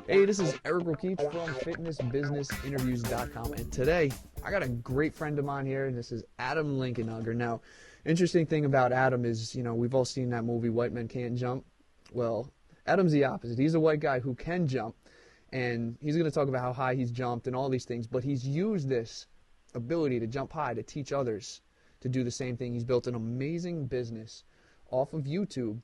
Hey, this is Eric Rokeach from FitnessBusinessInterviews.com, and today I got a great friend of mine here, and this is Adam Linkenhugger. Now, interesting thing about Adam is, we've all seen that movie, White Men Can't Jump. Well, Adam's the opposite. He's a white guy who can jump, and he's going to talk about how high he's jumped and all these things, but he's used this ability to jump high to teach others to do the same thing. He's built an amazing business off of YouTube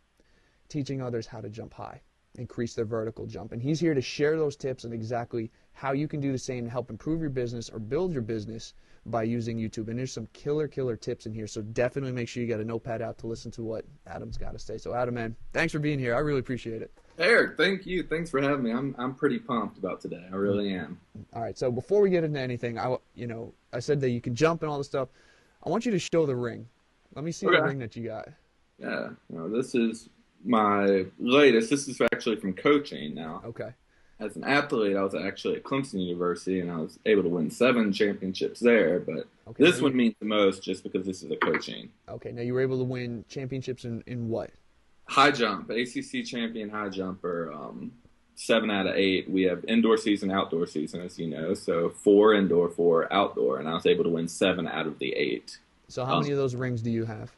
teaching others how to jump high, increase their vertical jump. And he's here to share those tips and exactly how you can do the same to help improve your business or build your business by using YouTube. And there's some killer tips in here, so definitely make sure you get a notepad out to listen to what Adam's got to say. So Adam, man, thanks for being here. I really appreciate it. Eric, thank you. Thanks for having me. I'm pretty pumped about today. I really am. All right, so before we get into anything, I said that you can jump and all this stuff. I want you to show the ring. Let me see the ring that you got. Yeah, this is my latest. This is actually from coaching now. Okay. As an athlete, I was actually at Clemson University, and I was able to win 7 championships there. But this one means the most just because this is a coaching. Okay, now you were able to win championships in what? High jump, ACC champion high jumper, 7 out of 8. We have indoor season, outdoor season, as you know. So 4 indoor, 4 outdoor, and I was able to win 7 out of the 8. So how many of those rings do you have?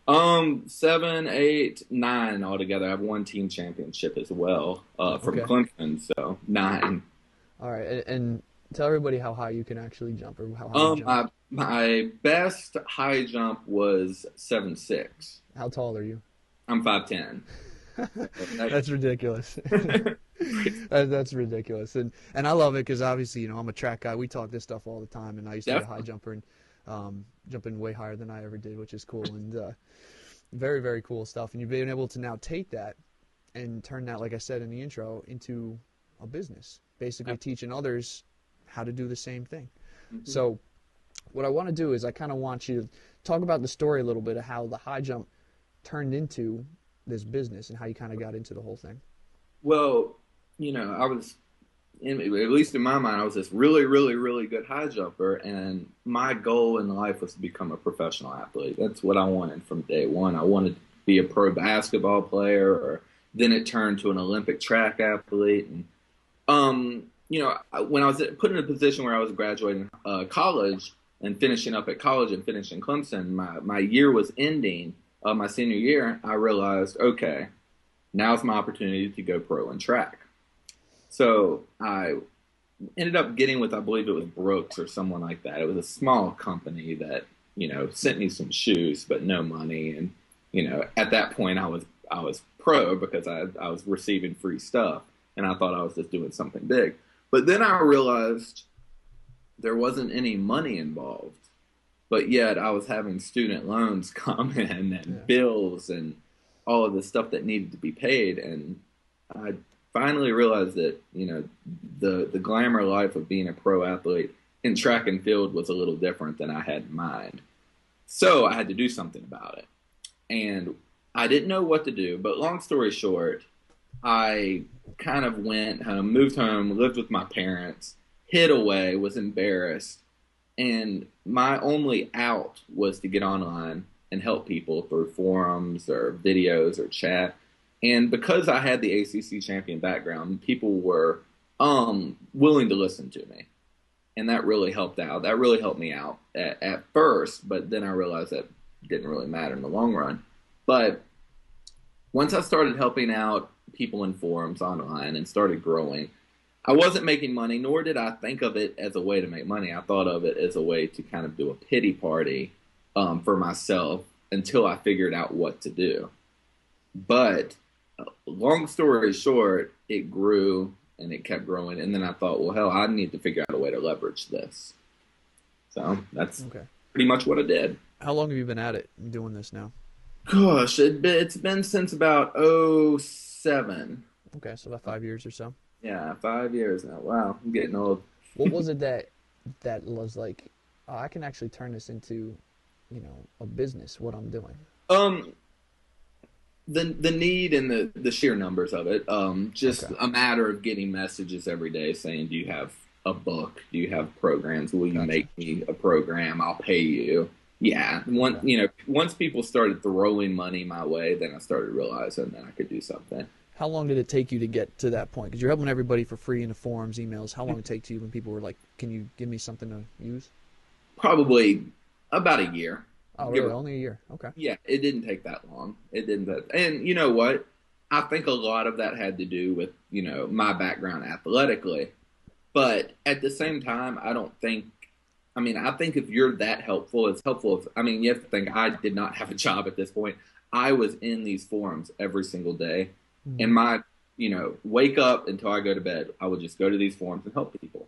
7, 8, 9 altogether. I have 1 team championship as well from Clemson, so 9. All right, and tell everybody how high you can actually jump, or how high you jump. My best high jump was 7'6". How tall are you? I'm 5'10". That's ridiculous. That's ridiculous, and I love it because obviously I'm a track guy. We talk this stuff all the time, and I used to be a high jumper and jumping way higher than I ever did, which is cool and very, very cool stuff. And you've been able to now take that and turn that, like I said in the intro, into a business, basically teaching others how to do the same thing. Mm-hmm. So what I want to do is I kind of want you to talk about the story a little bit of how the high jump turned into this business and how you kind of got into the whole thing. Well, I was, at least in my mind, I was this really, really, really good high jumper, and my goal in life was to become a professional athlete. That's what I wanted from day one. I wanted to be a pro basketball player, or then it turned to an Olympic track athlete. And, when I was put in a position where I was graduating college and finishing up at college and finishing Clemson, my year was ending. My senior year, I realized, okay, now's my opportunity to go pro in track. So I ended up getting with, I believe it was Brooks or someone like that. It was a small company that, sent me some shoes, but no money. And, at that point I was pro because I was receiving free stuff, and I thought I was just doing something big. But then I realized there wasn't any money involved, but yet I was having student loans come in and bills and all of the stuff that needed to be paid. And I finally realized that, the glamour life of being a pro athlete in track and field was a little different than I had in mind. So I had to do something about it. And I didn't know what to do, but long story short, I kind of went home, moved home, lived with my parents, hid away, was embarrassed. And my only out was to get online and help people through forums or videos or chat. And because I had the ACC champion background, people were willing to listen to me. And that really helped out. That really helped me out at first, but then I realized that didn't really matter in the long run. But once I started helping out people in forums online and started growing, I wasn't making money, nor did I think of it as a way to make money. I thought of it as a way to kind of do a pity party for myself until I figured out what to do. But long story short, it grew and it kept growing. And then I thought, well, hell, I need to figure out a way to leverage this. So that's pretty much what I did. How long have you been at it, doing this now? Gosh, it's been since about '07. Okay, so about 5 years or so. Yeah, 5 years now. Wow, I'm getting old. What was it that was like, oh, I can actually turn this into, a business, what I'm doing? The need and the sheer numbers of it. Just a matter of getting messages every day saying, do you have a book? Do you have programs? Will you make me a program? I'll pay you. Yeah, Okay. once people started throwing money my way, then I started realizing that I could do something. How long did it take you to get to that point? Because you're helping everybody for free in the forums, emails. How long did it take to you when people were like, "Can you give me something to use?" Probably about a year, Oh, give really? or Only a year? Okay. yeah, it didn't take that long. It didn't. And you know what? I think a lot of that had to do with my background athletically. But at the same time, I don't think. I mean, I think if you're that helpful, it's helpful. I mean, you have to think I did not have a job at this point. I was in these forums every single day, Mm-hmm. and my wake up until I go to bed, I would just go to these forums and help people.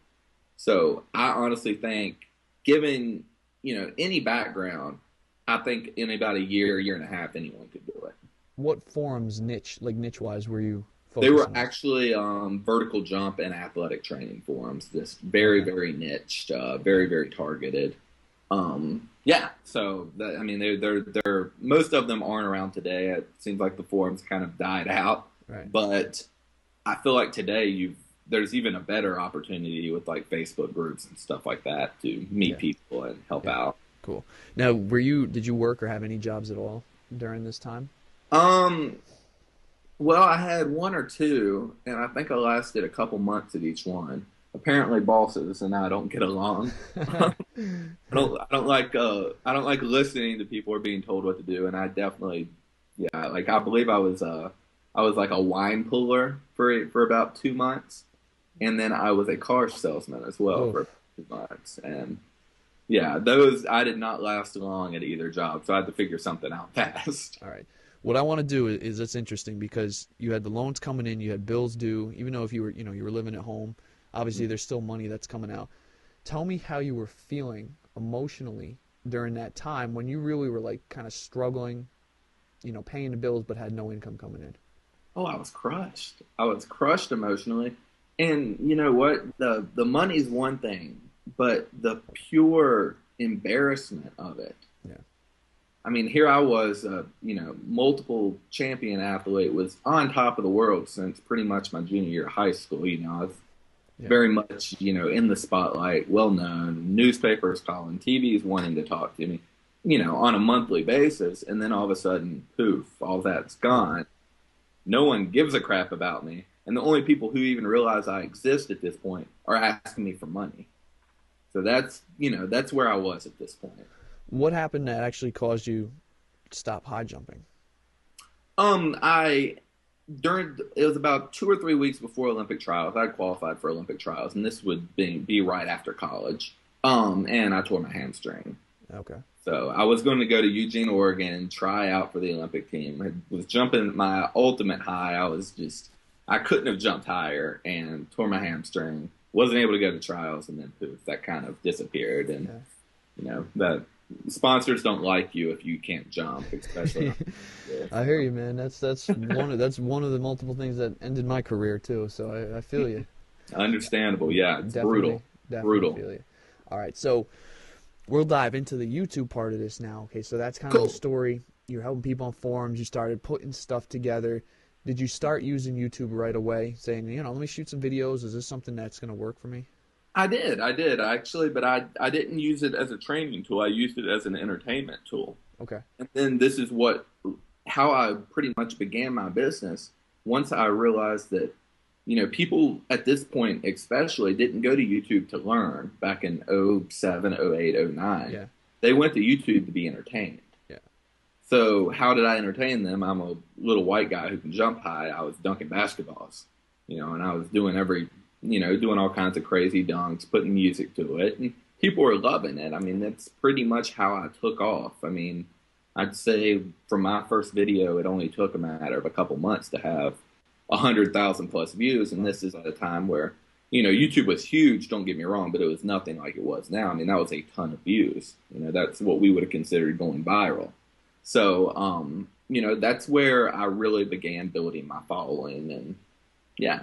So I honestly think, given any background, I think in about a year, year and a half, anyone could do it. What forums niche wise were you They were focusing on? actually vertical jump and athletic training forums, just very, Okay. very niched, very, very targeted. Yeah, so I mean, they're most of them aren't around today. It seems like the forums kind of died out, Right. but I feel like today there's even a better opportunity with like Facebook groups and stuff like that to meet Yeah. people and help Yeah. out. Cool. Now, did you work or have any jobs at all during this time? Um, well, I had one or two, and I think I lasted a couple months at each one. Apparently, bosses and I don't get along. I don't like listening to people or being told what to do, and I definitely yeah, like I believe I was like a wine puller for about 2 months, and then I was a car salesman as well Oh, for 2 months, and yeah, those I did not last long at either job, so I had to figure something out fast. all right. What I want to do is it's interesting because you had the loans coming in, you had bills due, even though if you were, you were living at home, obviously there's still money that's coming out. Tell me how you were feeling emotionally during that time when you really were like kind of struggling, paying the bills but had no income coming in. Oh, I was crushed. I was crushed emotionally. And you know what? The money's one thing, but the pure embarrassment of it. Yeah. I mean, here I was, multiple champion athlete, was on top of the world since pretty much my junior year of high school. I was Yeah. very much, in the spotlight, well known, newspapers calling, TV's wanting to talk to me, on a monthly basis. And then all of a sudden, poof, all that's gone. No one gives a crap about me. And the only people who even realize I exist at this point are asking me for money. So that's where I was at this point. What happened that actually caused you to stop high jumping? I during it was about 2 or 3 weeks before Olympic trials. I qualified for Olympic trials, and this would be right after college. And I tore my hamstring. Okay. So I was going to go to Eugene, Oregon, and try out for the Olympic team. I was jumping my ultimate high. I couldn't have jumped higher, and tore my hamstring. Wasn't able to go to trials, and then poof, that kind of disappeared. And Yeah. that sponsors don't like you if you can't jump, especially. I hear you, man. That's one of the multiple things that ended my career too. So I feel you. Understandable. Yeah, it's Definitely, brutal. definitely Brutal. feel you. All right, so we'll dive into the YouTube part of this now. Okay, so that's kind of the Cool. story. You're helping people on forums. You started putting stuff together. Did you start using YouTube right away, saying, let me shoot some videos? Is this something that's going to work for me? I did actually, but I didn't use it as a training tool. I used it as an entertainment tool. Okay. And then this is how I pretty much began my business. Once I realized that, people at this point especially didn't go to YouTube to learn back in '07, '08, '09. Yeah. They went to YouTube to be entertained. Yeah. So how did I entertain them? I'm a little white guy who can jump high. I was dunking basketballs, and I was doing all kinds of crazy dunks, putting music to it, and people were loving it. I mean, that's pretty much how I took off. I mean, I'd say from my first video, it only took a matter of a couple months to have 100,000 plus views, and this is at a time where YouTube was huge. Don't get me wrong, but it was nothing like it was now. I mean, that was a ton of views. That's what we would have considered going viral. So, that's where I really began building my following, and yeah.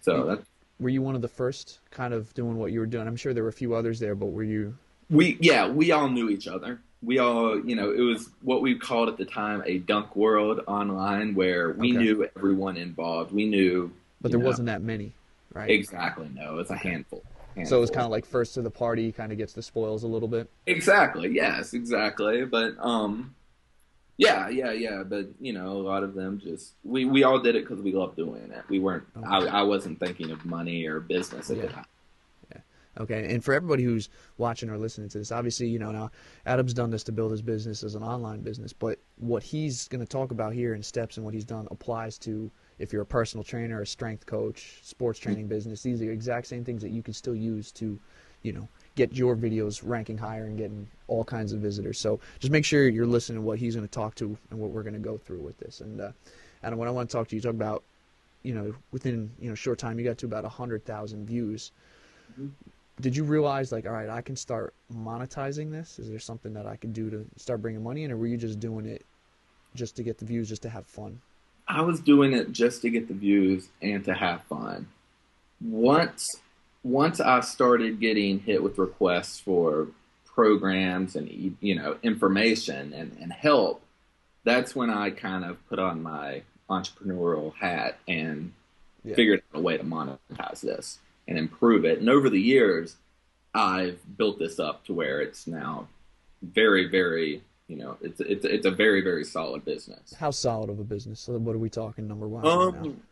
So that's Were you one of the first kind of doing what you were doing? I'm sure there were a few others there, but were you? we all knew each other. We all, it was what we called at the time a dunk world online, where we Okay. knew everyone involved. We knew, But there wasn't that many, right? exactly. No, it's a Okay. handful, So it's kind handful. of like first to the party, kind of gets the spoils a little bit. Exactly. Yes, exactly. But yeah, yeah, yeah. But a lot of them just we all did it because we loved doing it. We weren't. Okay. I wasn't thinking of money or business at the Yeah. time. Yeah. Okay. And for everybody who's watching or listening to this, obviously, now Adam's done this to build his business as an online business, but what he's going to talk about here in steps and what he's done applies to if you're a personal trainer, a strength coach, sports training business. These are the exact same things that you can still use to, get your videos ranking higher and getting all kinds of visitors. So just make sure you're listening to what he's going to talk to and what we're going to go through with this. And Adam, what I want to talk to you, talk about, within short time you got to about 100,000 views. Mhm. Did you realize, like, all right, I can start monetizing this? Is there something that I can do to start bringing money in, or were you just doing it just to get the views, just to have fun? I was doing it just to get the views and to have fun. Once I started getting hit with requests for programs and information and help, that's when I kind of put on my entrepreneurial hat and Yeah. figured out a way to monetize this and improve it. And over the years, I've built this up to where it's now very, very, it's a very, very solid business. How solid of a business? So what are we talking number wise right now? Um,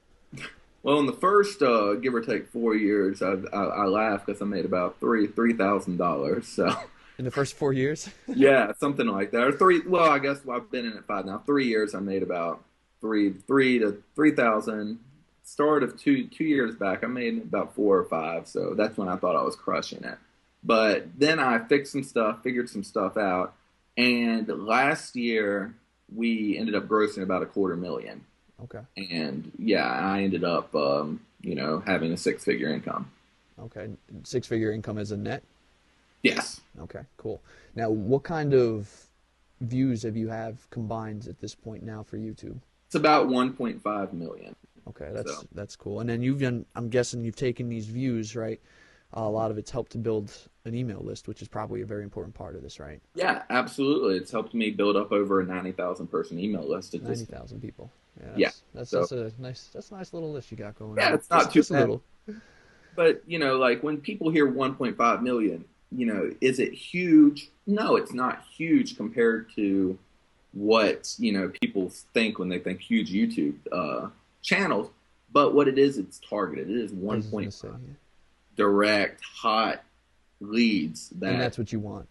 well, in the first give or take 4 years, I laugh because I made about $3,000. So In the first 4 years? yeah, something like that. Or three. Well, I guess I've been in it 5 now. 3 years, I made about three to 3,000. Start of two years back, I made about 4 or 5. So that's when I thought I was crushing it. But then I fixed some stuff, figured some stuff out, and last year we ended up grossing about a quarter million. Okay. And yeah, I ended up, having a six-figure income. Okay. Six-figure income as a net? Yes. Okay, cool. Now, what kind of views have you have combined at this point now for YouTube? It's about 1.5 million. Okay, So that's cool. And then you've done, I'm guessing you've taken these views, right? A lot of it's helped to build an email list, which is probably a very important part of this, right? yeah, absolutely. It's helped me build up over a 90,000 person email list at this. 90,000 people. Yeah, Yeah. that's So a nice little list you got going yeah, on. it's not too Just a bad. little. But like when people hear 1.5 million, is it huge? No, it's not huge compared to what people think when they think huge YouTube channels. But what it is, it's targeted. It is I was gonna 1.5 say, yeah. direct, hot leads. And that's what you want.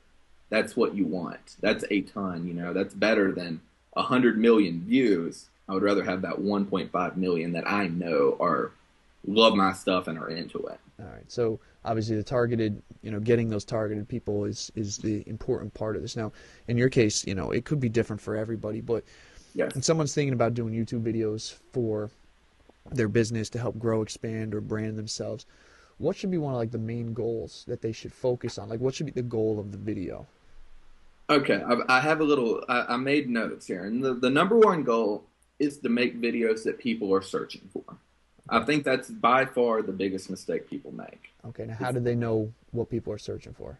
That's what you want. That's a ton. That's better than 100 million views. I would rather have that 1.5 million that I know are love my stuff and are into it. All right. So obviously the targeted, getting those targeted people is the important part of this. Now, in your case, it could be different for everybody, but Yes. when someone's thinking about doing YouTube videos for their business to help grow, expand, or brand themselves, what should be one of like the main goals that they should focus on? Like what should be the goal of the video? Okay. I have a little. I made notes here, and the number one goal is to make videos that people are searching for. I Okay. think that's by far the biggest mistake people make. Okay. Now, how do they know what people are searching for?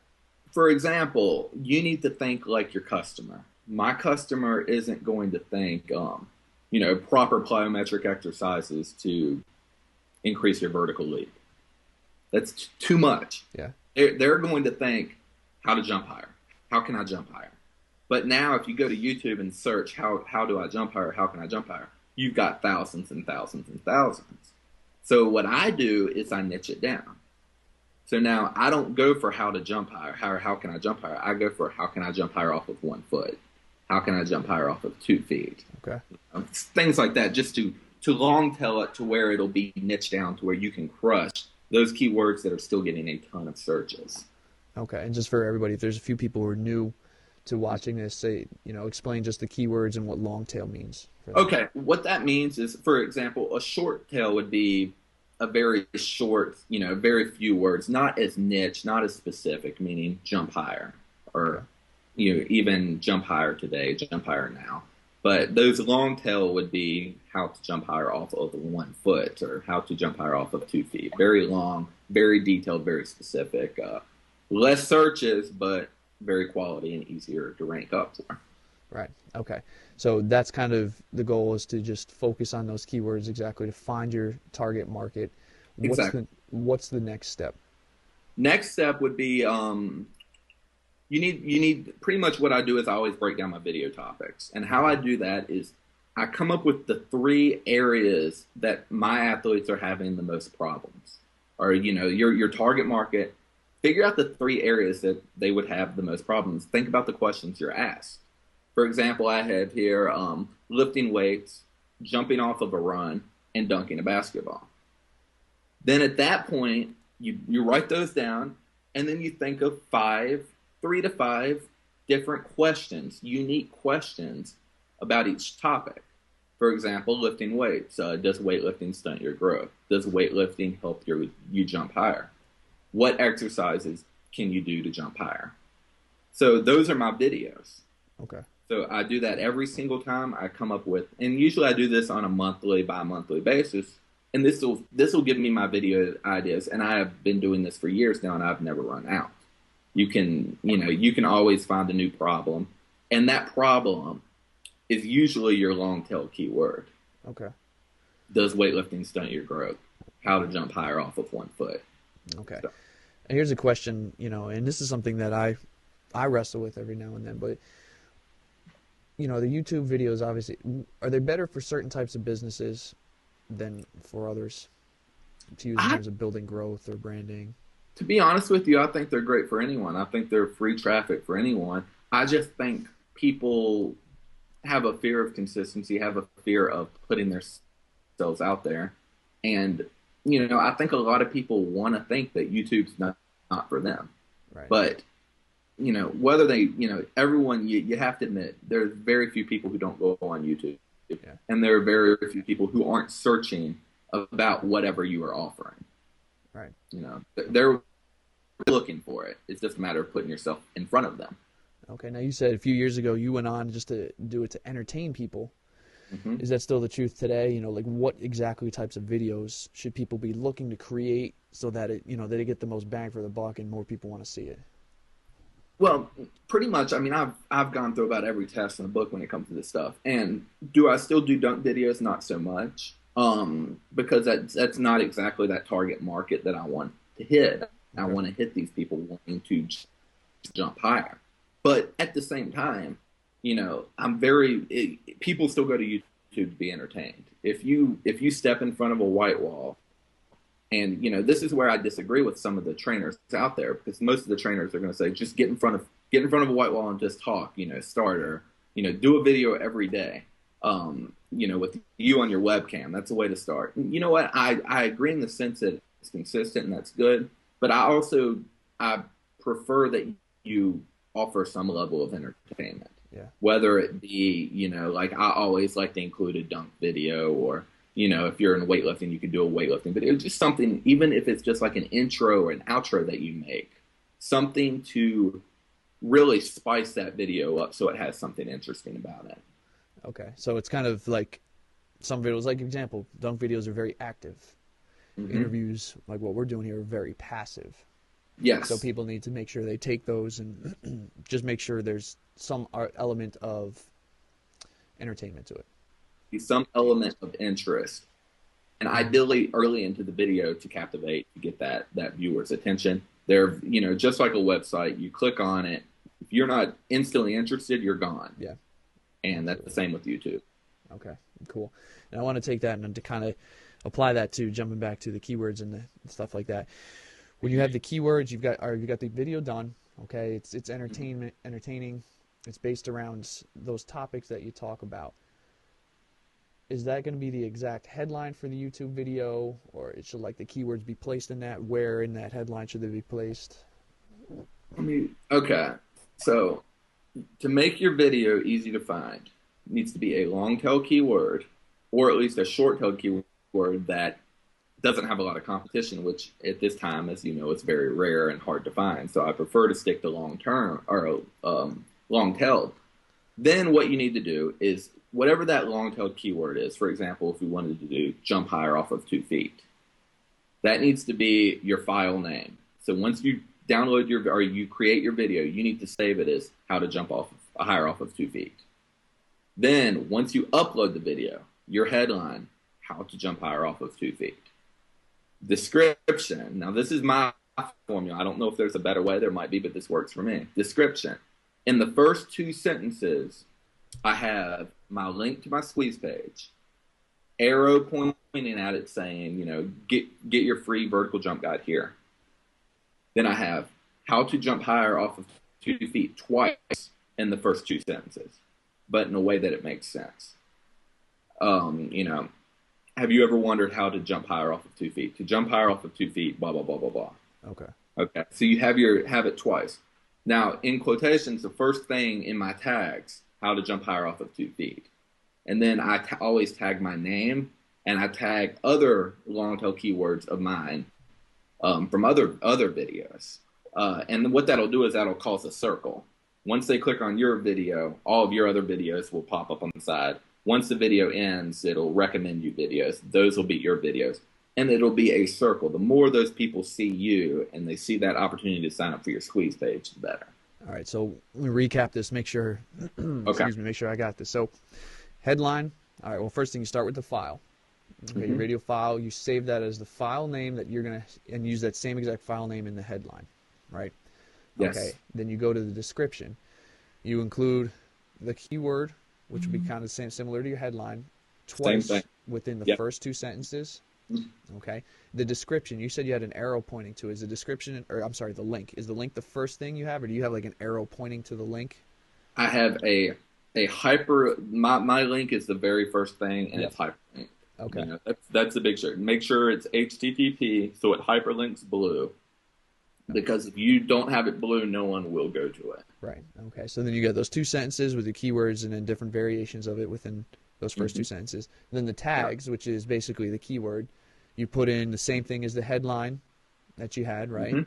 For example, you need to think like your customer. My customer isn't going to think, proper plyometric exercises to increase your vertical leap. That's too much. Yeah. They're going to think how to jump higher. How can I jump higher? But now, if you go to YouTube and search how do I jump higher? How can I jump higher? You've got thousands and thousands and thousands. So what I do is I niche it down. So now I don't go for how to jump higher. How can I jump higher? I go for how can I jump higher off of 1 foot? How can I jump higher off of 2 feet? Okay. Things like that, just to long tail it to where it'll be niche down to where you can crush those keywords that are still getting a ton of searches. Okay. And just for everybody, if there's a few people who are new to watching this, say, explain just the keywords and what long tail means for them. Okay, what that means is, for example, a short tail would be a very short, very few words, not as niche, not as specific, meaning jump higher or, even jump higher today, jump higher now. But those long tail would be how to jump higher off of 1 foot or how to jump higher off of 2 feet. Very long, very detailed, very specific. Less searches, but very quality and easier to rank up for. Right. Okay. So that's kind of the goal, is to just focus on those keywords exactly to find your target market. Exactly. What's the next step? Next step would be you need pretty much what I do is I always break down my video topics. And how I do that is I come up with the three areas that my athletes are having the most problems. Or, your target market, figure out the three areas that they would have the most problems. Think about the questions you're asked. For example, I have here lifting weights, jumping off of a run, and dunking a basketball. Then at that point, you write those down, and then you think of 3 to 5 different questions, unique questions about each topic. For example, lifting weights. Does weightlifting stunt your growth? Does weightlifting help you jump higher? What exercises can you do to jump higher? So those are my videos. Okay. So I do that every single time I come up with, and usually I do this on a bi-monthly basis. And this will give me my video ideas, and I have been doing this for years now, and I've never run out. You can always find a new problem, and that problem is usually your long tail keyword. Okay. Does weightlifting stunt your growth? How to jump higher off of 1 foot? Okay. So. And here's a question, and this is something that I wrestle with every now and then, but the YouTube videos, obviously, are they better for certain types of businesses than for others to use in terms of building growth or branding? To be honest with you, I think they're great for anyone. I think they're free traffic for anyone. I just think people have a fear of consistency, have a fear of putting themselves out there. And, I think a lot of people want to think that YouTube's not for them. Right. But, whether they, everyone, you have to admit, there's very few people who don't go on YouTube. Yeah. And there are very few people who aren't searching about whatever you are offering. Right. They're looking for it. It's just a matter of putting yourself in front of them. Okay. Now, you said a few years ago you went on just to do it to entertain people. Mm-hmm. Is that still the truth today? What exactly types of videos should people be looking to create so that they get the most bang for the buck and more people want to see it? Well, pretty much. I mean, I've gone through about every test in the book when it comes to this stuff. And do I still do dunk videos? Not so much, because that's not exactly that target market that I want to hit. Okay. I want to hit these people wanting to jump higher. But at the same time, people still go to YouTube to be entertained. If you step in front of a white wall. And, this is where I disagree with some of the trainers out there, because most of the trainers are going to say, just get in front of a white wall and just talk, start, do a video every day, with you on your webcam. That's a way to start. And you know what? I agree in the sense that it's consistent and that's good. But I prefer that you offer some level of entertainment. Yeah. Whether it be, like I always like to include a dunk video, or if you're in weightlifting, you could do a weightlifting video. Just something, even if it's just like an intro or an outro that you make, something to really spice that video up so it has something interesting about it. Okay. So it's kind of like some videos, like example, dunk videos are very active. Mm-hmm. Interviews, like what we're doing here, are very passive. Yes. So people need to make sure they take those and just make sure there's some element of entertainment to it. Some element of interest, and ideally early into the video to captivate, to get that viewer's attention. They're, just like a website, you click on it. If you're not instantly interested, you're gone. Yeah. And that's the same with YouTube. Okay, cool. And I want to take that and to kind of apply that to jumping back to the keywords and stuff like that. When you have the keywords, you've got the video done. Okay, it's entertaining. It's based around those topics that you talk about. Is that going to be the exact headline for the YouTube video, or should the keywords be placed in that? Where in that headline should they be placed? Okay. So to make your video easy to find, it needs to be a long tail keyword, or at least a short tail keyword that doesn't have a lot of competition, which at this time, as you know, it's very rare and hard to find. So I prefer to stick to long tail. Then what you need to do is, whatever that long-tailed keyword is, for example, if we wanted to do jump higher off of 2 feet, that needs to be your file name. So once you download or you create your video, you need to save it as how to jump higher off of 2 feet. Then once you upload the video, your headline, how to jump higher off of 2 feet. Description. Now this is my formula. I don't know if there's a better way. There might be, but this works for me. Description. In the first 2 sentences, I have my link to my squeeze page, arrow pointing at it saying, get your free vertical jump guide here. Then I have how to jump higher off of 2 feet twice in the first 2 sentences, but in a way that it makes sense. Have you ever wondered how to jump higher off of 2 feet? To jump higher off of 2 feet, blah, blah, blah, blah, blah. Okay. So you have it twice. Now, in quotations, the first thing in my tags, how to jump higher off of 2 feet. And then I always tag my name, and I tag other long tail keywords of mine from other videos. And what that'll do is that'll cause a circle. Once they click on your video, all of your other videos will pop up on the side. Once the video ends, it'll recommend you videos. Those will be your videos. And it'll be a circle. The more those people see you and they see that opportunity to sign up for your squeeze page, the better. All right, so let me recap this, make sure, excuse me, make sure I got this. So headline, all right, well, first thing, you start with the file. Okay, your video file, you save that as the file name that you're going to, and use that same exact file name in the headline, right? Yes. Okay, then you go to the description. You include the keyword, which would be kind of similar to your headline, twice within the first 2 sentences. Okay. The description, you said you had an arrow pointing to. Is the description, or I'm sorry, the link. Is the link the first thing you have, or do you have like an arrow pointing to the link? I have a my link is the very first thing, and it's hyperlinked. Okay. That's the big shirt. Make sure it's HTTP, so it hyperlinks blue. Because if you don't have it blue, no one will go to it. Right. Okay. So then you got those 2 sentences with the keywords and then different variations of it within those first 2 sentences. And then the tags, which is basically the keyword, you put in the same thing as the headline that you had, right?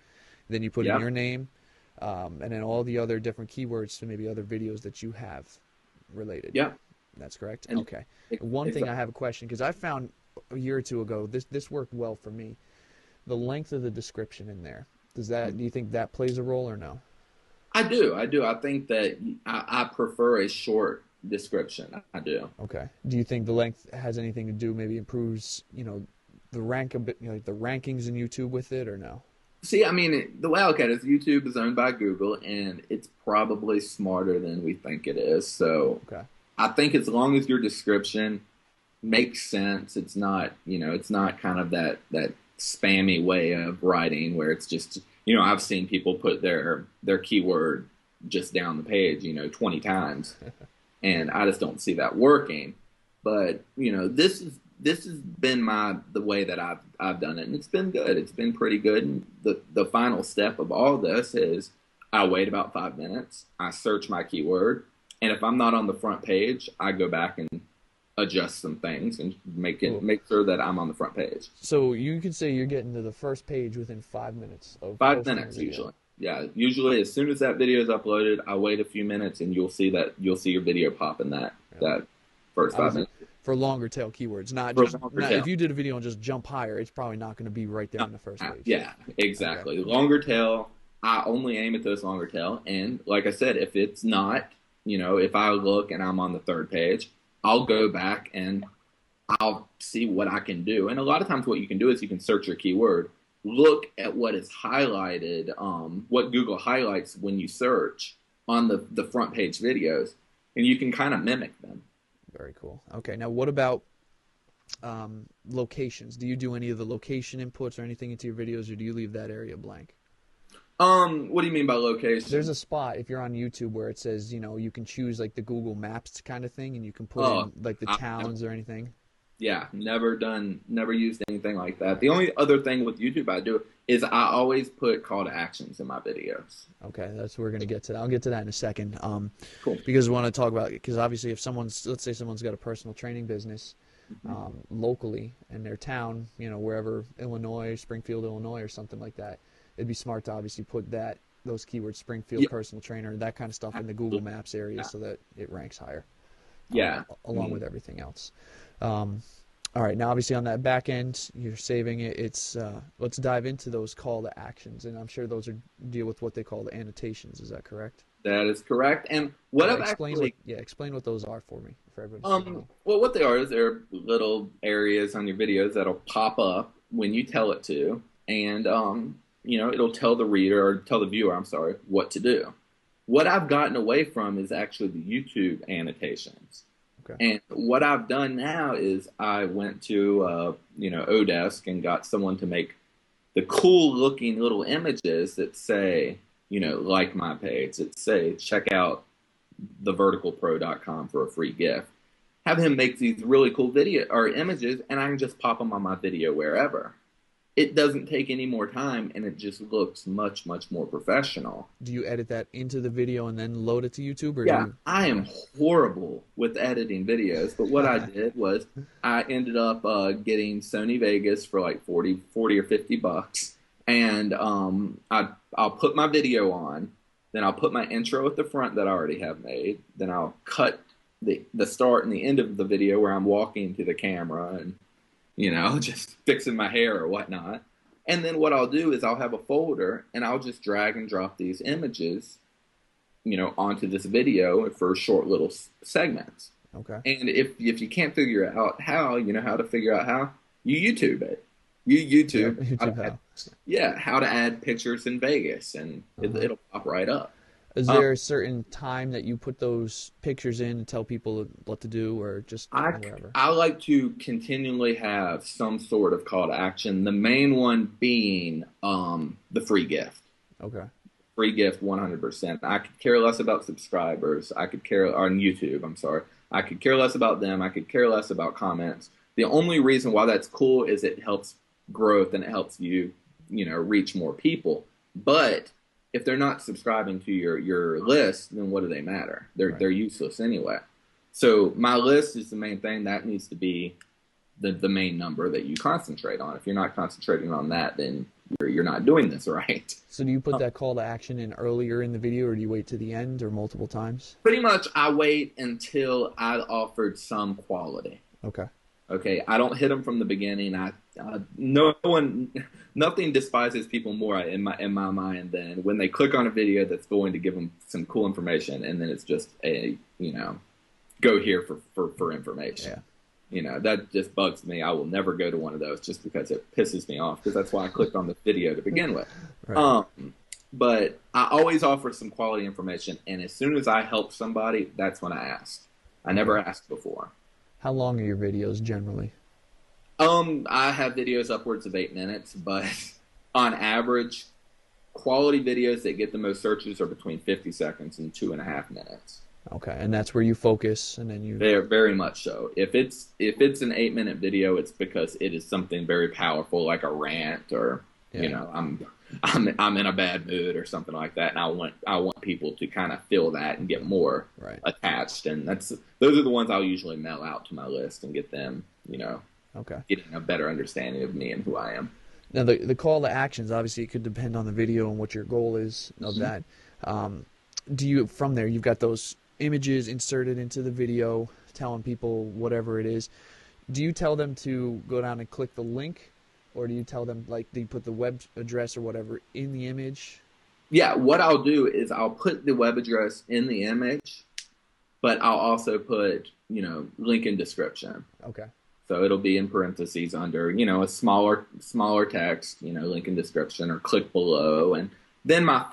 Then you put in your name, and then all the other different keywords to maybe other videos that you have related. Yeah. That's correct? Okay. One thing I have a question, because I found a year or 2 ago, this worked well for me. The length of the description in there. Do you think that plays a role or no? I do. I think that I prefer a short description. I do. Okay. Do you think the length has anything to do, maybe improves, the rank a bit, like the rankings in YouTube with it, or no? See, I mean, the way I look at it is YouTube is owned by Google, and it's probably smarter than we think it is. So I think as long as your description makes sense, it's not, it's not kind of that spammy way of writing where it's just, I've seen people put their keyword just down the page, 20 times, and I just don't see that working. But this has been the way that I've done it, and it's been good. It's been pretty good. And the final step of all this is I wait about 5 minutes, I search my keyword, and if I'm not on the front page, I go back and adjust some things and make sure that I'm on the front page. So you could say you're getting to the first page within 5 minutes of 5 minutes usually. Yeah, usually as soon as that video is uploaded, I wait a few minutes and you'll see your video pop in that first 5 minutes. For longer tail keywords, if you did a video on just jump higher, it's probably not going to be right there on the first page. Yeah, exactly. Okay. Longer tail, I only aim at those longer tail, and like I said, if it's not, if I look and I'm on the 3rd page, I'll go back and I'll see what I can do. And a lot of times what you can do is you can search your keyword, look at what is highlighted, what Google highlights when you search on the front page videos, and you can kind of mimic them. Very cool. Okay, now what about locations? Do you do any of the location inputs or anything into your videos, or do you leave that area blank? What do you mean by location? There's a spot if you're on YouTube where it says, you can choose like the Google Maps kind of thing, and you can put in like the towns or anything. Yeah, never used anything like that. The only other thing with YouTube I do is I always put call to actions in my videos. Okay, we're going to get to that. I'll get to that in a second. Cool. Because we want to talk about, because obviously if let's say someone's got a personal training business locally in their town, wherever, Illinois, Springfield, Illinois or something like that, it'd be smart to obviously put those keywords, Springfield personal trainer, that kind of stuff in the Google Maps area so that it ranks higher. Yeah. Along with everything else. All right, now obviously on that back end, you're saving it. It's let's dive into those call to actions, and I'm sure those deal with what they call the annotations. Is that correct? That is correct. And explain what those are for me, for everybody. Well, what they are is they're little areas on your videos that'll pop up when you tell it to, and it'll tell the reader or tell the viewer, I'm sorry, what to do. What I've gotten away from is actually the YouTube annotations. Okay. And what I've done now is I went to, Odesk and got someone to make the cool looking little images that say, like my page, that say, check out theverticalpro.com for a free gift. Have him make these really cool video or images, and I can just pop them on my video wherever. It doesn't take any more time, and it just looks much, much more professional. Do you edit that into the video and then load it to YouTube? Or Yeah, I am horrible with editing videos, but what I did was I ended up getting Sony Vegas for like 40 or $50, and I'll put my video on, then I'll put my intro at the front that I already have made, then I'll cut the start and the end of the video where I'm walking to the camera and just fixing my hair or whatnot. And then what I'll do is I'll have a folder and I'll just drag and drop these images, onto this video for short little segments. Okay. And if you can't figure out how, how to figure out how, you YouTube it. You YouTube, how to add pictures in Vegas, and it'll pop right up. Is there a certain time that you put those pictures in and tell people what to do, or just whatever? I like to continually have some sort of call to action. The main one being the free gift. Okay. Free gift, 100%. I could care less about subscribers. On YouTube. I'm sorry. I could care less about them. I could care less about comments. The only reason why that's cool is it helps growth and it helps you, reach more people. But if they're not subscribing to your list, then what do they matter? They're useless anyway. So my list is the main thing. That needs to be the main number that you concentrate on. If you're not concentrating on that, then you're not doing this right. So do you put that call to action in earlier in the video, or do you wait to the end, or multiple times? Pretty much I wait until I offered some quality. Okay, I don't hit them from the beginning. Nothing despises people more in my mind than when they click on a video that's going to give them some cool information, and then it's just go here for information. Yeah. That just bugs me. I will never go to one of those just because it pisses me off, because that's why I clicked on the video to begin with. Right. But I always offer some quality information, and as soon as I help somebody, that's when I asked. I never asked before. How long are your videos generally? I have videos upwards of 8 minutes, but on average, quality videos that get the most searches are between 50 seconds and 2.5 minutes. Okay, and that's where you focus, and then you. Very much so. If it's an 8-minute video, it's because it is something very powerful, like a rant, or I'm in a bad mood or something like that, and I want people to kind of feel that and get more attached, and those are the ones I'll usually mail out to my list and get them, getting a better understanding of me and who I am. Now the call to actions, obviously, it could depend on the video and what your goal is of that. From there, you've got those images inserted into the video, telling people whatever it is. Do you tell them to go down and click the link? Or do you tell them, do you put the web address or whatever in the image? Yeah, what I'll do is I'll put the web address in the image, but I'll also put, link in description. Okay. So it'll be in parentheses under, a smaller text, link in description, or click below. And then I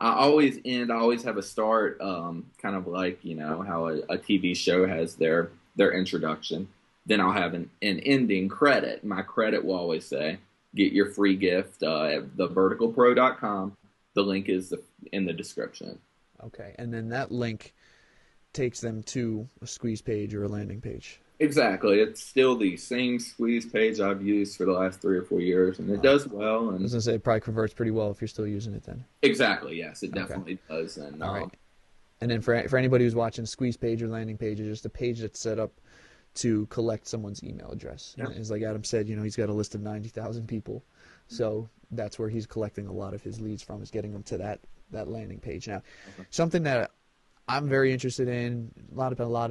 always have a start, kind of like, how a TV show has their introduction. Then I'll have an ending credit. My credit will always say, get your free gift at theverticalpro.com. The link is in the description. Okay, and then that link takes them to a squeeze page or a landing page. Exactly. It's still the same squeeze page I've used for the last 3 or 4 years, and it does well. And I was going to say, it probably converts pretty well if you're still using it then. Exactly, yes, it definitely does. And, all right. And then for anybody who's watching, squeeze page or landing page is just a page that's set up to collect someone's email address. Yeah. And as like Adam said, he's got a list of 90,000 people. So that's where he's collecting a lot of his leads from, is getting them to that landing page. Now, something that I'm very interested in, not a lot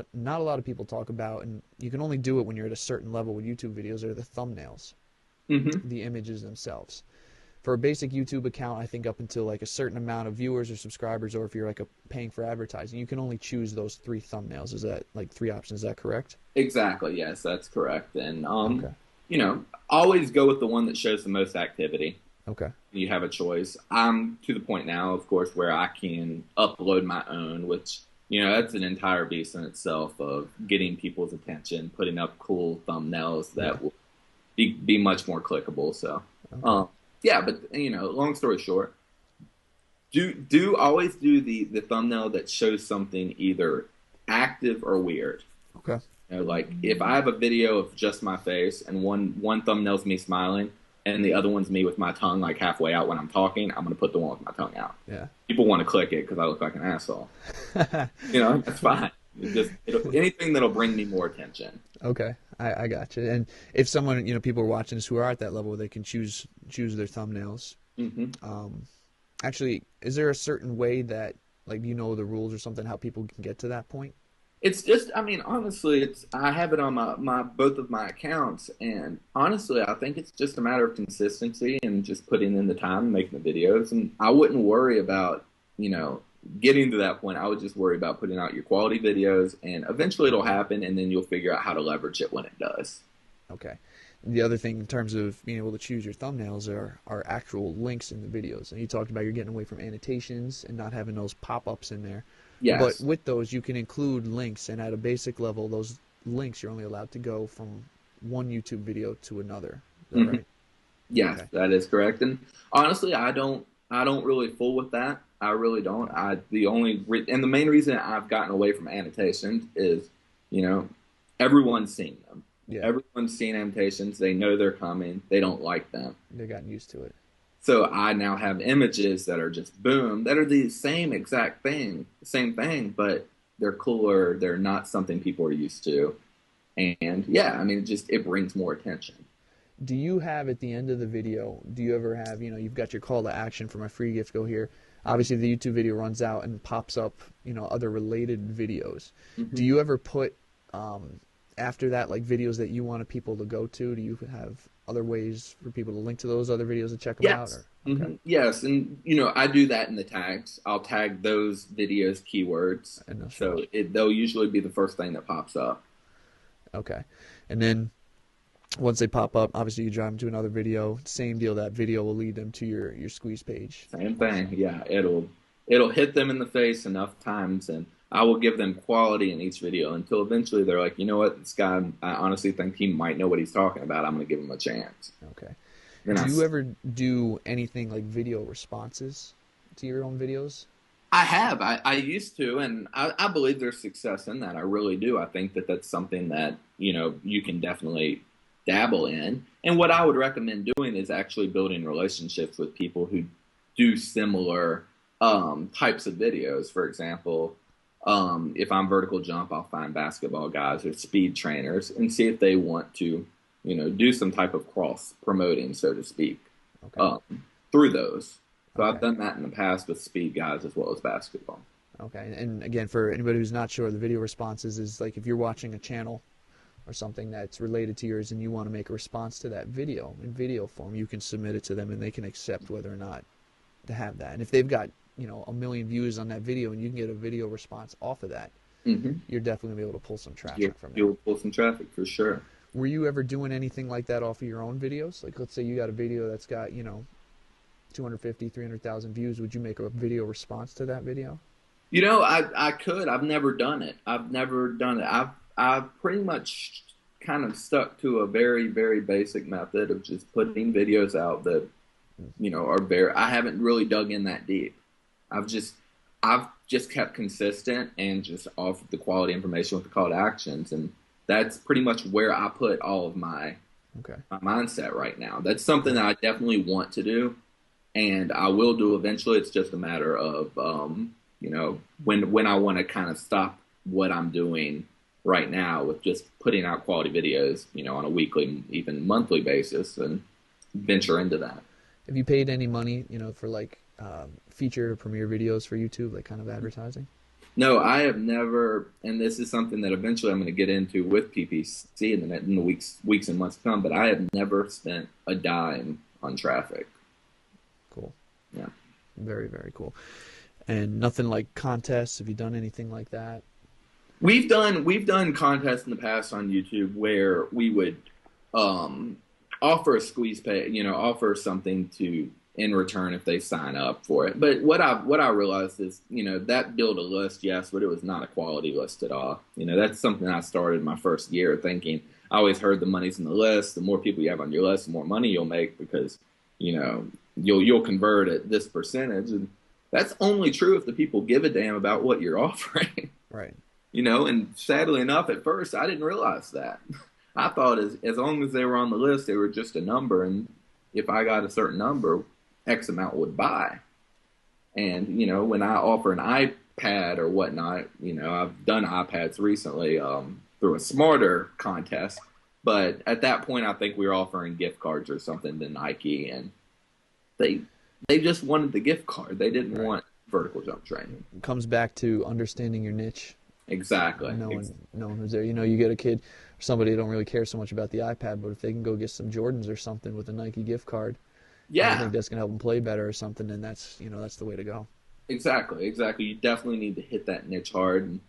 of people talk about, and you can only do it when you're at a certain level with YouTube videos, are the thumbnails, the images themselves. For a basic YouTube account, I think up until like a certain amount of viewers or subscribers, or if you're like paying for advertising, you can only choose those 3 thumbnails. Is that 3 options? Is that correct? Exactly. Yes, that's correct. And always go with the one that shows the most activity. Okay. You have a choice. I'm to the point now, of course, where I can upload my own, which, that's an entire beast in itself of getting people's attention, putting up cool thumbnails Yeah. that will be much more clickable. So, Okay. um, yeah, but long story short, do always do the thumbnail that shows something either active or weird. Okay. Like if I have a video of just my face and one thumbnail's me smiling and the other one's me with my tongue like halfway out when I'm talking, I'm gonna put the one with my tongue out. Yeah. People want to click it because I look like an asshole. That's fine. Anything that'll bring me more attention. Okay. I got you. And if someone, people are watching this who are at that level, they can choose their thumbnails. Hmm. Actually, is there a certain way that, like, the rules or something, how people can get to that point? It's just, I mean, honestly, I have it on my both of my accounts, and honestly, I think it's just a matter of consistency and just putting in the time, making the videos, and I wouldn't worry about, getting to that point. I would just worry about putting out your quality videos, and eventually it'll happen, and then you'll figure out how to leverage it when it does. Okay. The other thing in terms of being able to choose your thumbnails are actual links in the videos. And you talked about you're getting away from annotations and not having those pop-ups in there. But Yes. with those, you can include links, and at a basic level, those links you're only allowed to go from one YouTube video to another. Is that Hmm. right? Yes, Okay. that is correct. And honestly, I don't really fool with that. I really don't. And the main reason I've gotten away from annotations is, you know, everyone's seen them. Yeah, Everyone's seen annotations. They know they're coming. They don't like them. they've gotten used to it. So I now have images that are just boom, that are the same exact thing, same thing, but they're cooler. They're not something people are used to. And yeah, I mean, it brings more attention. Do you have at the end of the video, do you ever have, you've got your call to action for my free gift, go here. Obviously, the YouTube video runs out and pops up, other related videos. Hmm. Do you ever put, after that, like videos that you wanted people to go to? Do you have other ways for people to link to those other videos and check them out? Yes. Or okay, Yes. And, I do that in the tags. I'll tag those videos keywords. and they'll show up. So they'll usually be the first thing that pops up. Okay, and then once they pop up, obviously you drive them to another video. Same deal. That video will lead them to your squeeze page. Same thing. Yeah. It'll hit them in the face enough times, and I will give them quality in each video until eventually they're like, you know what, this guy, I honestly think he might know what he's talking about. I'm going to give him a chance. Okay. Then Do you ever do anything like video responses to your own videos? I have. I used to, and I believe there's success in that. I really do. I think that that's something that, you can definitely dabble in. And what I would recommend doing is actually building relationships with people who do similar types of videos. For example, if I'm vertical jump, I'll find basketball guys or speed trainers and see if they want to, do some type of cross promoting, so to speak, Okay. through those. So I've Okay. done that in the past with speed guys as well as basketball. Okay. And again, for anybody who's not sure, the video responses is like if you're watching a channel or something that's related to yours and you want to make a response to that video in video form, you can submit it to them and they can accept whether or not to have that. And if they've got, a million views on that video and you can get a video response off of that, Mm-hmm. you're definitely going to be able to pull some traction You'll, from that. you'll pull some traffic for sure. Were you ever doing anything like that off of your own videos? Like, let's say you got a video that's got, 250, 300,000 views. Would you make a video response to that video? I could. I've never done it. I've pretty much kind of stuck to a very, very basic method of just putting videos out that, are very, I haven't really dug in that deep. I've just kept consistent and just offered the quality information with the call to actions. And that's pretty much where I put all of my Okay. mindset right now. That's something that I definitely want to do, and I will do eventually. It's just a matter of, when I want to kind of stop what I'm doing right now with just putting out quality videos, on a weekly, even monthly basis, and venture into that. Have you paid any money, for like featured or premiere videos for YouTube, like kind of advertising? No, I have never, and this is something that eventually I'm going to get into with PPC in the weeks and months to come. But I have never spent a dime on traffic. Cool. Yeah. Very, very cool. And nothing like contests. Have you done anything like that? We've done contests in the past on YouTube where we would offer a squeeze pay, offer something to in return if they sign up for it. But what I realized is, that build a list, yes, but it was not a quality list at all. That's something I started my first year thinking. I always heard the money's in the list. The more people you have on your list, the more money you'll make because, you'll convert at this percentage. And that's only true if the people give a damn about what you're offering. Right. And sadly enough, at first, I didn't realize that. I thought as long as they were on the list, they were just a number. And if I got a certain number, X amount would buy. And, when I offer an iPad or whatnot, I've done iPads recently through a Smarter contest. But at that point, I think we were offering gift cards or something to Nike. And they just wanted the gift card. They didn't want vertical jump training. It comes back to understanding your niche. Exactly. Knowing who's there. You get a kid or somebody who don't really care so much about the iPad, but if they can go get some Jordans or something with a Nike gift card, I think that's going to help them play better or something, and that's the way to go. Exactly. You definitely need to hit that niche hard.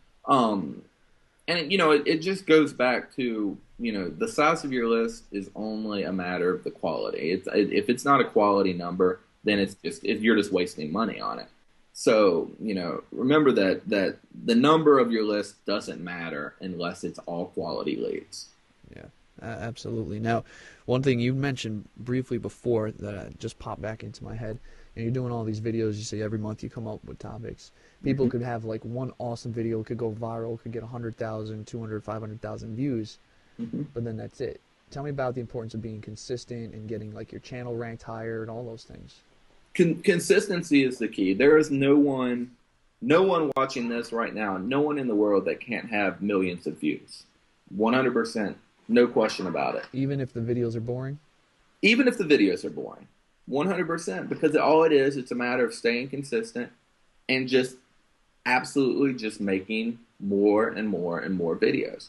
It just goes back to, the size of your list is only a matter of the quality. If it's not a quality number, then if you're just wasting money on it. So, remember that the number of your list doesn't matter unless it's all quality leads. Yeah, absolutely. Now, one thing you mentioned briefly before that just popped back into my head, you're doing all these videos, you say every month you come up with topics. People could have like one awesome video, could go viral, could get 100,000, 200, 500,000 views, but then that's it. Tell me about the importance of being consistent and getting like your channel ranked higher and all those things. Consistency is the key. There is no one watching this right now, no one in the world that can't have millions of views. 100%, no question about it. Even if the videos are boring? Even if the videos are boring. 100%, because all it is, it's a matter of staying consistent and just absolutely just making more and more and more videos.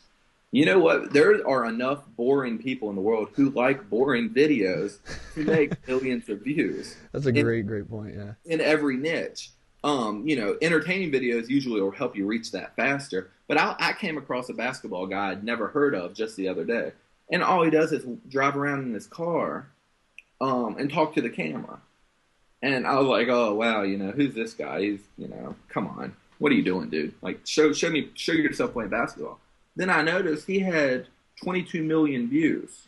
You know what? There are enough boring people in the world who like boring videos to make millions of views. That's a great point, yeah. In every niche. Entertaining videos usually will help you reach that faster. But I came across a basketball guy I'd never heard of just the other day. And all he does is drive around in his car and talk to the camera. And I was like, oh, wow, who's this guy? He's, come on. What are you doing, dude? Like, show yourself playing basketball. Then I noticed he had 22 million views.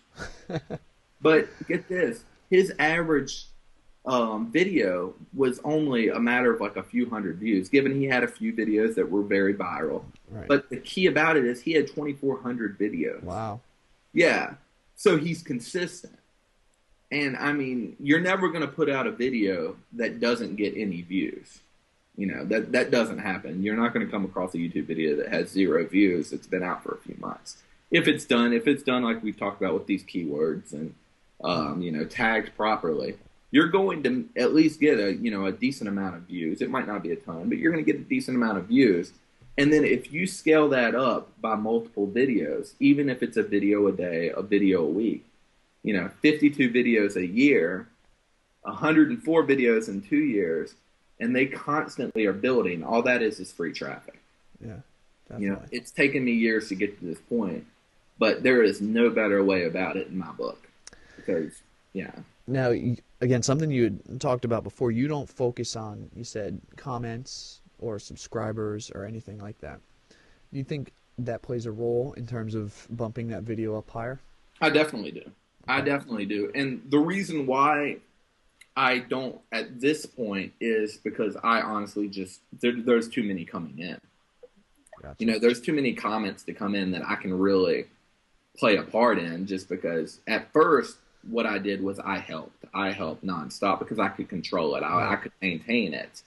But get this, his average video was only a matter of like a few hundred views, given he had a few videos that were very viral. Right. But the key about it is he had 2,400 videos. Wow. Yeah. So he's consistent. And I mean, you're never going to put out a video that doesn't get any views. That doesn't happen. You're not going to come across a YouTube video that has 0 views that's been out for a few months. If it's done like we've talked about with these keywords and, tagged properly, you're going to at least get a decent amount of views. It might not be a ton, but you're going to get a decent amount of views. And then if you scale that up by multiple videos, even if it's a video a day, a video a week, 52 videos a year, 104 videos in 2 years, and they constantly are building. All that is free traffic. Yeah, definitely. It's taken me years to get to this point, but there is no better way about it in my book. Because, yeah. Now, again, something you had talked about before, you don't focus on, you said, comments or subscribers or anything like that. Do you think that plays a role in terms of bumping that video up higher? I definitely do. I definitely do. And the reason why I don't at this point is because I honestly just, there's too many coming in. Gotcha. There's too many comments to come in that I can really play a part in, just because at first what I did was I helped nonstop because I could control it. I could maintain it.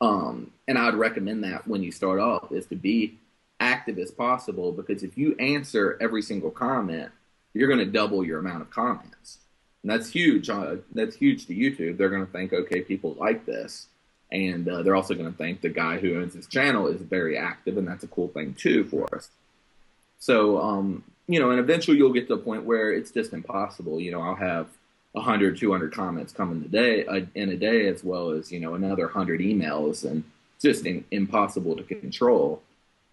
And I'd recommend that when you start off is to be active as possible, because if you answer every single comment, you're going to double your amount of comments. And that's huge. That's huge to YouTube. They're going to think, okay, people like this. And they're also going to think the guy who owns this channel is very active, and that's a cool thing, too, for us. So, and eventually you'll get to a point where it's just impossible. I'll have 100, 200 comments come in a day, as well as, another 100 emails, and it's just impossible to control.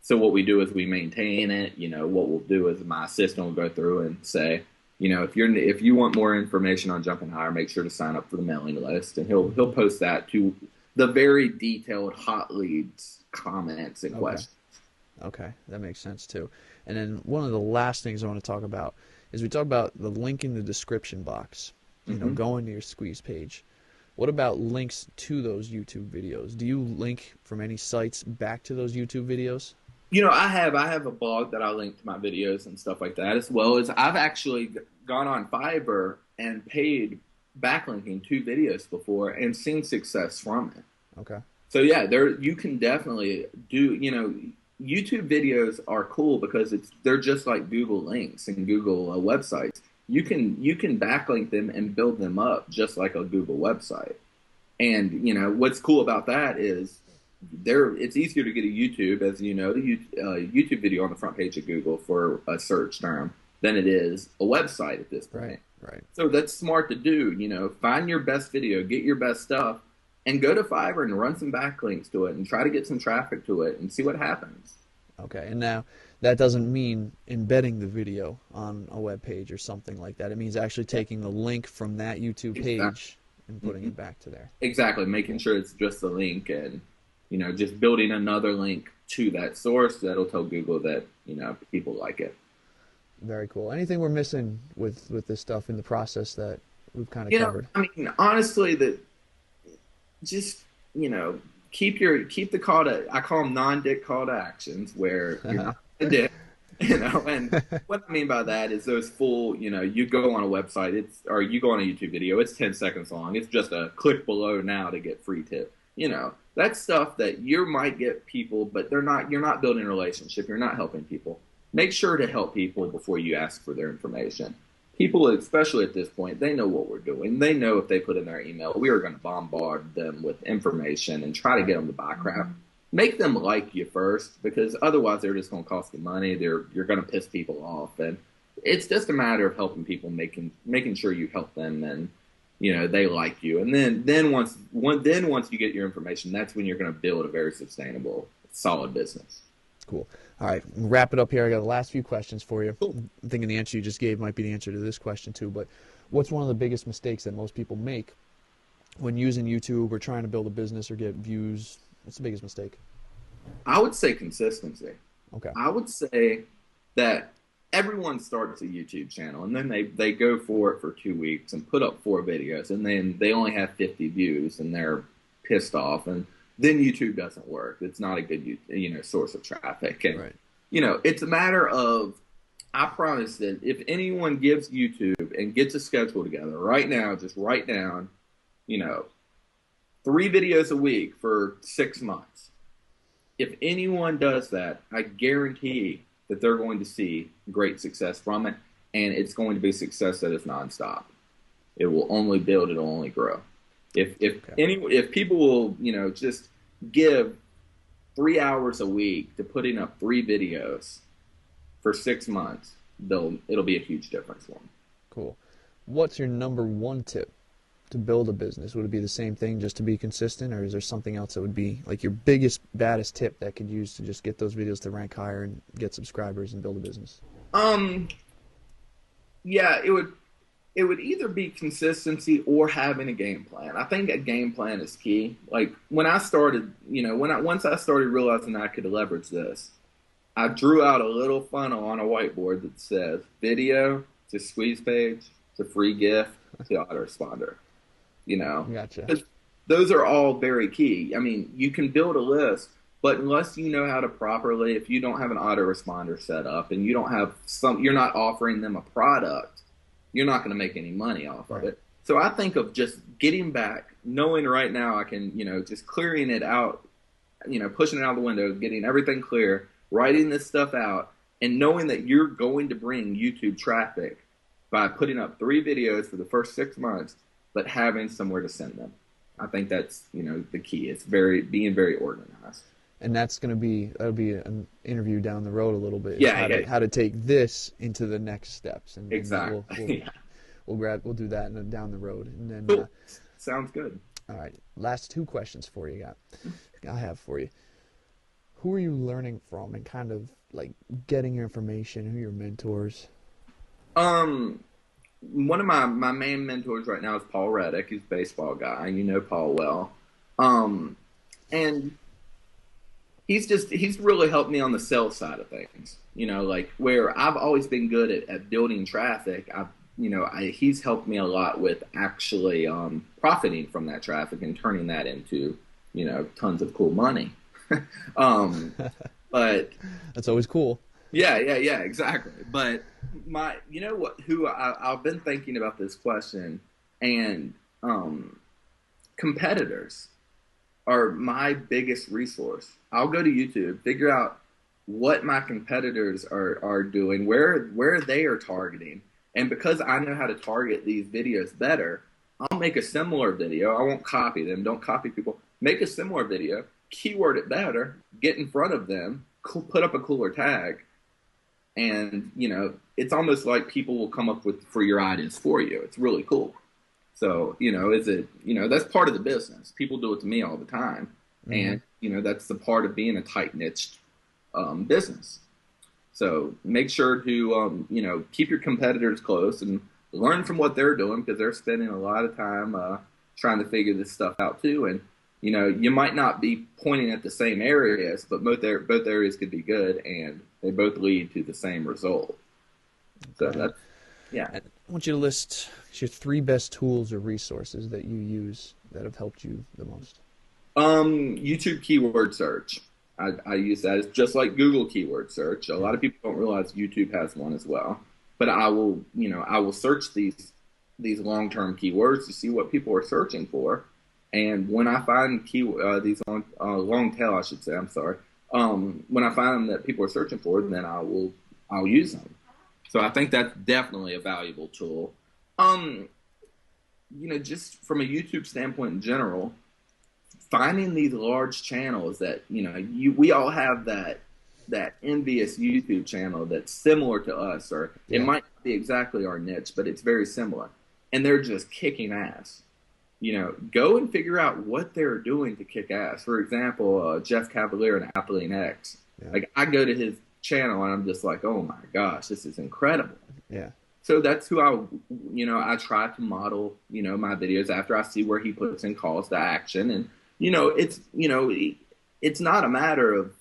So what we do is we maintain it. What we'll do is my assistant will go through and say, if you want more information on Jumping Higher, make sure to sign up for the mailing list, and he'll post that to the very detailed hot leads, comments, and Okay. questions. Okay, that makes sense too. And then one of the last things I want to talk about is we talk about the link in the description box, Hmm. going to your squeeze page. What about links to those YouTube videos? Do you link from any sites back to those YouTube videos? I have a blog that I link to my videos and stuff like that, as well as I've actually gone on Fiverr and paid backlinking to videos before and seen success from it. Okay. So yeah, there you can definitely do. YouTube videos are cool because they're just like Google links and Google websites. You can backlink them and build them up just like a Google website. And what's cool about that is it's easier to get a YouTube, as you know, the YouTube video on the front page of Google for a search term than it is a website at this Right. point. Right. So that's smart to do. Find your best video, get your best stuff, and go to Fiverr and run some backlinks to it and try to get some traffic to it and see what happens. Okay. And now that doesn't mean embedding the video on a web page or something like that. It means actually taking the link from that YouTube Exactly. page and putting it back to there. Exactly. Making Cool. sure it's just a link, and just building another link to that source that'll tell Google that people like it. Very cool. Anything we're missing with this stuff in the process that we've kind of covered? I mean, honestly, that just keep the call to I call them non-dick call to actions, where you're not a dick. And what I mean by that is those full, you go on a website, or you go on a YouTube video, it's 10 seconds long. It's just a click below now to get free tip. That's stuff that you might get people, but you're not building a relationship. You're not helping people. Make sure to help people before you ask for their information. People, especially at this point, they know what we're doing. They know if they put in their email, we are going to bombard them with information and try to get them to buy crap. Make them like you first, because otherwise they're just going to cost you money. You're going to piss people off, and it's just a matter of helping people, making sure you help them, and they like you. And then once you get your information, that's when you're going to build a very sustainable, solid business. Cool. All right, wrap it up here. I got the last few questions for you. Cool. I'm thinking the answer you just gave might be the answer to this question too, but what's one of the biggest mistakes that most people make when using YouTube or trying to build a business or get views? What's the biggest mistake? I would say consistency. Okay. I would say that everyone starts a YouTube channel, and then they go for it for 2 weeks and put up 4 videos, and then they only have 50 views and they're pissed off, and then YouTube doesn't work. It's not a good source of traffic, and Right. it's a matter of, I promise that if anyone gives YouTube and gets a schedule together right now, just write down, 3 videos a week for 6 months. If anyone does that, I guarantee that they're going to see great success from it, and it's going to be success that is nonstop. It will only build, it'll only grow. If people will, just give 3 hours a week to putting up 3 videos for 6 months, it'll be a huge difference for them. Cool. What's your number one tip to build a business? Would it be the same thing, just to be consistent, or is there something else that would be like your biggest, baddest tip that could use to just get those videos to rank higher and get subscribers and build a business? Yeah, it would either be consistency or having a game plan. I think a game plan is key. Like when I started, once I started realizing I could leverage this, I drew out a little funnel on a whiteboard that says video to squeeze page to free gift to autoresponder. Gotcha. 'Cause those are all very key. I mean, you can build a list, but unless you know how to properly, if you don't have an autoresponder set up and you're not offering them a product, you're not going to make any money off of it. So I think of just getting back, knowing right now I can, just clearing it out, pushing it out the window, getting everything clear, writing this stuff out, and knowing that you're going to bring YouTube traffic by putting up 3 videos for the first 6 months, but having somewhere to send them. I think that's, the key. It's being very organized. And that'll be an interview down the road a little bit. Yeah, how to take this into the next steps. And exactly. we'll do that down the road. And then Cool. Sounds good. all right, last 2 questions for you. I have for you. Who are you learning from and kind of like getting your information? Who are your mentors? one of my main mentors right now is Paul Reddick. He's a baseball guy. You know Paul well. Um, and he's really helped me on the sales side of things. Like where I've always been good at building traffic. He's helped me a lot with actually profiting from that traffic and turning that into tons of cool money. um, but That's always cool. yeah, exactly. But you know what? I've been thinking about this question, and competitors are my biggest resource. I'll go to YouTube, figure out what my competitors are doing, where they are targeting, and because I know how to target these videos better, I'll make a similar video. I won't copy them. Don't copy people. Make a similar video, keyword it better, get in front of them, put up a cooler tag, and it's almost like people will come up with for your ideas for you. It's really cool. So that's part of the business. People do it to me all the time, and that's the part of being a tight niche business. So make sure to keep your competitors close and learn from what they're doing, because they're spending a lot of time trying to figure this stuff out too. And you might not be pointing at the same areas, but both areas could be good, and they both lead to the same result. So that's, yeah. I want you to list your 3 best tools or resources that you use that have helped you the most. YouTube keyword search. I use that. It's just like Google keyword search. A lot of people don't realize YouTube has one as well. But I will search these long-term keywords to see what people are searching for. And when I find these long tail, I should say, I'm sorry. When I find them that people are searching for, then I'll use them. So I think that's definitely a valuable tool. Just from a YouTube standpoint in general, finding these large channels that we all have that envious YouTube channel that's similar to us, or it might not be exactly our niche, but it's very similar, and they're just kicking ass. Go and figure out what they're doing to kick ass. For example, Jeff Cavalier and Athlean X. Yeah. Like, I go to his channel and I'm just like, oh my gosh, this is incredible. Yeah. So that's who I try to model, my videos after. I see where he puts in calls to action, and it's not a matter of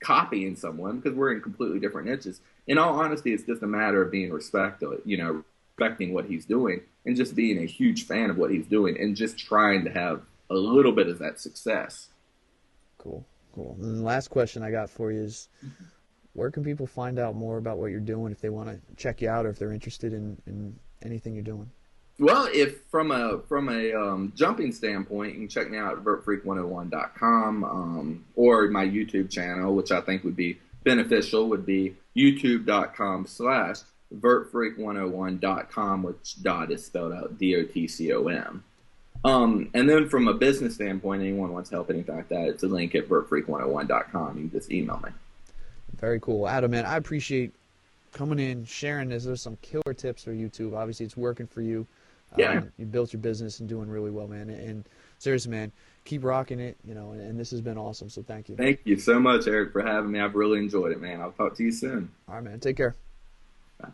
copying someone, because we're in completely different niches. In all honesty, it's just a matter of being respecting what he's doing, and just being a huge fan of what he's doing, and just trying to have a little bit of that success. Cool. And the last question I got for you is, where can people find out more about what you're doing if they want to check you out, or if they're interested in anything you're doing? Well, if from a jumping standpoint, you can check me out at vertfreak101.com, or my YouTube channel, which I think would be beneficial, would be youtube.com/vertfreak101.com, which dot is spelled out DOTCOM. And then from a business standpoint, anyone wants help, anything like that, it's a link at vertfreak101.com. You can just email me. Very cool. Adam, man, I appreciate coming in, sharing this. There's some killer tips for YouTube. Obviously, it's working for you. Yeah. You built your business and doing really well, man. And seriously, man, keep rocking it, and this has been awesome. So thank you. Thank you so much, Eric, for having me. I've really enjoyed it, man. I'll talk to you soon. All right, man. Take care. Bye.